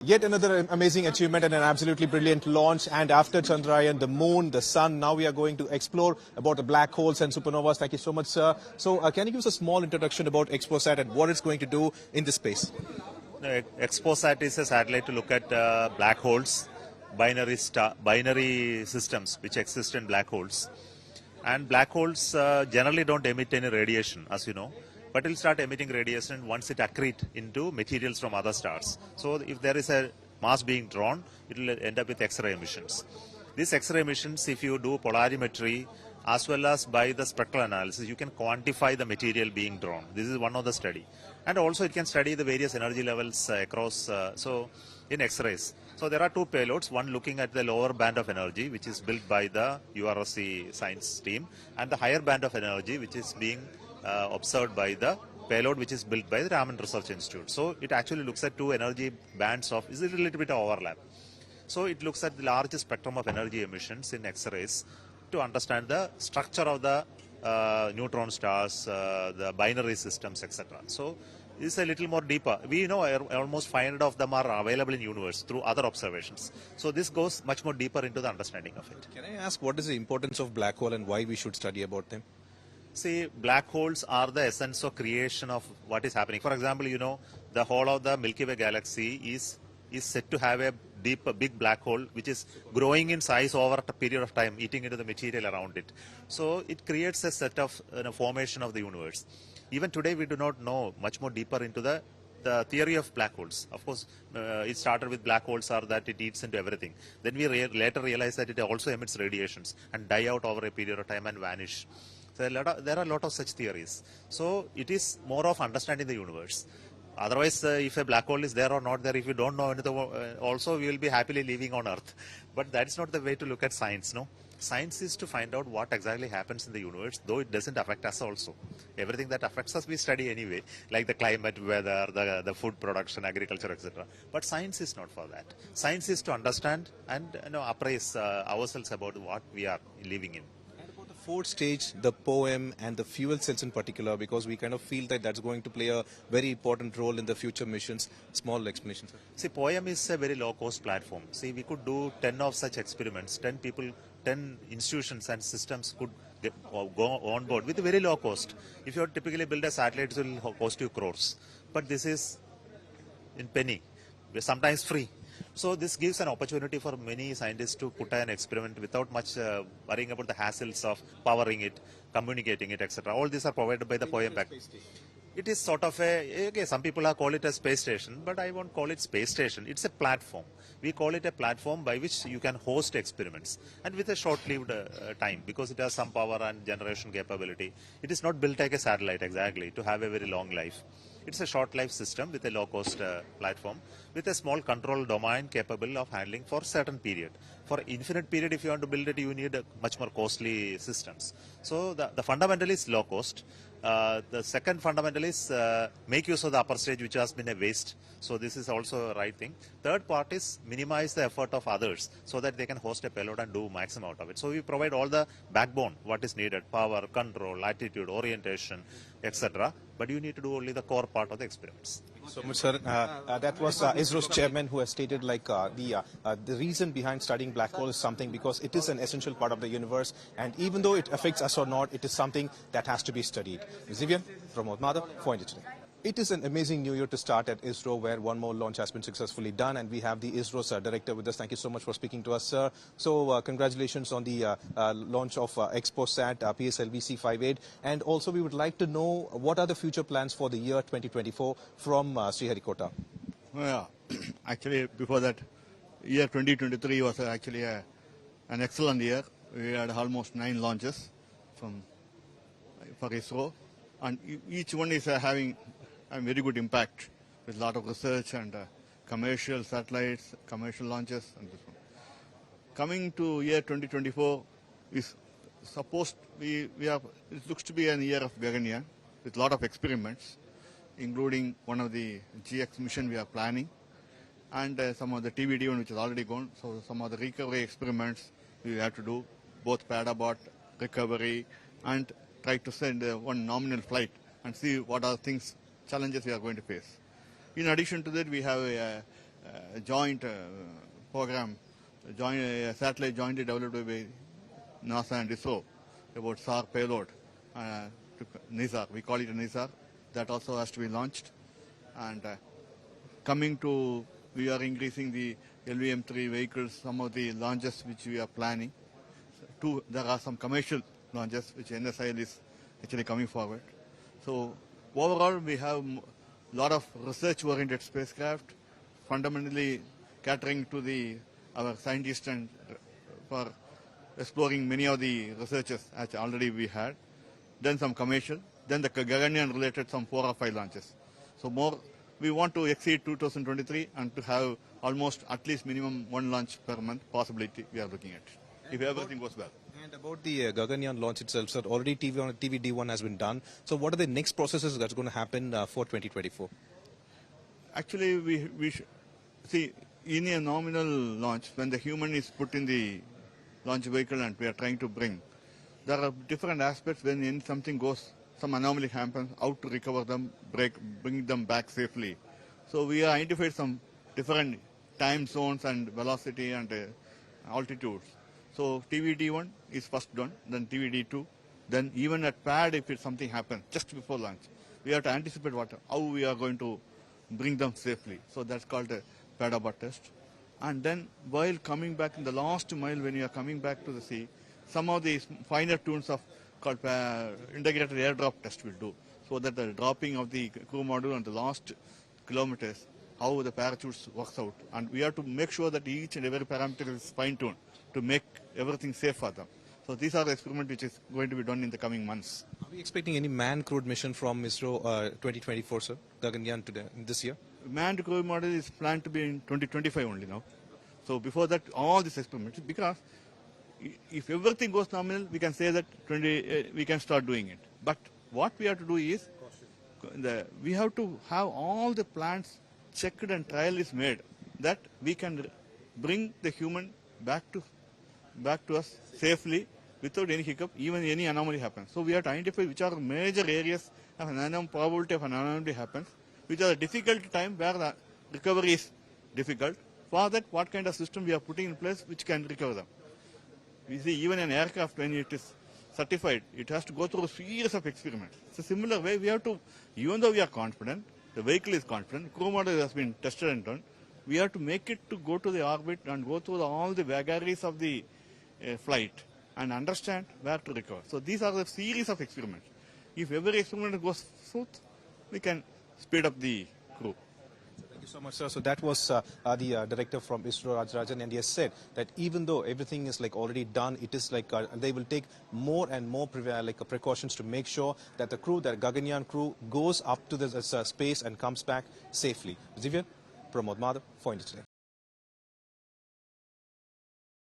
Yet another amazing achievement and an absolutely brilliant launch. And after Chandrayaan, the moon, the sun, now we are going to explore about the black holes and supernovas. Thank you so much, sir. So can you give us a small introduction about XPOSat and what it's going to do in this space? XPOSat is a satellite to look at black holes, binary systems which exist in black holes. And black holes generally don't emit any radiation, as you know. But it will start emitting radiation once it accrete into materials from other stars. So if there is a mass being drawn, it will end up with X-ray emissions. These X-ray emissions, if you do polarimetry as well as by the spectral analysis, you can quantify the material being drawn. This is one of the study. And also it can study the various energy levels across, in X-rays. So there are two payloads, one looking at the lower band of energy, which is built by the URSC science team, and the higher band of energy, which is being observed by the payload which is built by the Raman Research Institute. So it actually looks at two energy bands of, is a little bit of overlap. So it looks at the largest spectrum of energy emissions in X-rays to understand the structure of the neutron stars, the binary systems, etc. So it's a little more deeper. We know almost 500 of them are available in universe through other observations. So this goes much more deeper into the understanding of it. Can I ask what is the importance of black hole and why we should study about them? See, black holes are the essence of creation of what is happening. For example, you know, the whole of the Milky Way galaxy is said to have a big black hole which is growing in size over a period of time, eating into the material around it. So it creates a set of formation of the universe. Even today, we do not know much more deeper into the theory of black holes. Of course, it started with black holes are that it eats into everything. Then we later realized that it also emits radiations and die out over a period of time and vanish. So there are a lot of such theories. So it is more of understanding the universe. Otherwise, if a black hole is there or not there, if you don't know anything, also we will be happily living on Earth. But that's not the way to look at science, no? Science is to find out what exactly happens in the universe, though it doesn't affect us also. Everything that affects us, we study anyway, like the climate, weather, the food production, agriculture, etc. But science is not for that. Science is to understand and appraise ourselves about what we are living in. Fourth stage, the POEM and the fuel cells in particular, because we kind of feel that that's going to play a very important role in the future missions. Small explanation, sir. See, POEM is a very low-cost platform. See, we could do 10 of such experiments. 10 people, 10 institutions and systems could go on board with a very low cost. If you typically build a satellite, it will cost you crores. But this is in penny, sometimes free. So this gives an opportunity for many scientists to put an experiment without much worrying about the hassles of powering it, communicating it, etc. All these are provided by the POEM pack. It is sort of some people call it a space station, but I won't call it space station. It's a platform. We call it a platform by which you can host experiments and with a short-lived time, because it has some power and generation capability. It is not built like a satellite exactly to have a very long life. It's a short life system with a low cost platform with a small control domain capable of handling for certain period. For infinite period, if you want to build it, you need much more costly systems. So the fundamental is low cost. The second fundamental is make use of the upper stage, which has been a waste. So this is also a right thing. Third part is minimize the effort of others so that they can host a payload and do maximum out of it. So we provide all the backbone, what is needed, power, control, attitude, orientation, etc. But you need to do only the core part of the experiments. So much, sir. That was ISRO's chairman who has stated like the reason behind studying black hole is something because it is an essential part of the universe, and even though it affects us or not, it is something that has to be studied. Zivian, Pramod Madhav, for India Today. It is an amazing new year to start at ISRO, where one more launch has been successfully done, and we have the ISRO's director with us. Thank you so much for speaking to us, sir. So congratulations on the launch of XPOSat PSLV C58, and also we would like to know what are the future plans for the year 2024 from Sriharikota. Yeah, actually before that, year 2023 was actually an excellent year. We had almost 9 launches for ISRO, and each one is having a very good impact with a lot of research and commercial satellites, commercial launches, and this one. Coming to year 2024 is supposed it looks to be a year of Gaganyaan with a lot of experiments, including one of the GX mission we are planning, and some of the TVD one which is already gone. So some of the recovery experiments we have to do, both pad abort, recovery, and try to send one nominal flight and see what are challenges we are going to face. In addition to that, we have joint program, satellite jointly developed by NASA and ISRO about SAR payload to NISAR. We call it a NISAR. That also has to be launched. And coming to, we are increasing the LVM-3 vehicles, some of the launches which we are planning. There are some commercial launches which NSIL is actually coming forward. So overall, we have a lot of research-oriented spacecraft, fundamentally catering to our scientists and for exploring many of the researches as already we had. Then some commercial, then the Gaganyaan-related some 4 or 5 launches. So more, we want to exceed 2023 and to have almost at least minimum 1 launch per month possibility we are looking at, if everything goes well. And about the Gaganyaan launch itself, sir, already TVD1 has been done. So what are the next processes that's going to happen for 2024? Actually, we see, in a nominal launch, when the human is put in the launch vehicle and we are trying to bring, there are different aspects when something goes, some anomaly happens, how to recover them, bring them back safely. So we have identified some different time zones and velocity and altitudes. So TVD1 is first done, then TVD2, then even at pad if something happens just before launch, we have to anticipate how we are going to bring them safely. So that's called a pad abort test. And then while coming back in the last mile when you are coming back to the sea, some of these finer tunes of called integrated airdrop test will do, so that the dropping of the crew module on the last kilometers, how the parachutes works out. And we have to make sure that each and every parameter is fine-tuned to make everything safe for them. So these are the experiments which is going to be done in the coming months. Are we expecting any manned-crewed mission from ISRO 2024, sir, Gaganyaan this year? Manned crew module is planned to be in 2025 only now. So before that, all these experiments, because if everything goes nominal, we can say that we can start doing it. But what we have to do is, we have to have all the plans checked and trial is made that we can bring the human back to us safely without any hiccup, even any anomaly happens. So we have to identify which are the major areas of an probability of an anomaly happens, which are the difficult time where the recovery is difficult. For that, what kind of system we are putting in place which can recover them. We see even an aircraft, when it is certified, it has to go through a series of experiments. It's a similar way we have to, even though we are confident, the vehicle is confident, crew model has been tested and done, we have to make it to go to the orbit and go through all the vagaries of the flight and understand where to recover. So these are the series of experiments. If every experiment goes smooth, we can speed up the crew. Thank you so much, sir. So that was the director from ISRO, Rajarajan, and he has said that even though everything is already done, it is they will take more and more precautions to make sure that the crew, that Gaganyaan crew, goes up to the space and comes back safely. Zivyan, Pramod Madhav for India Today.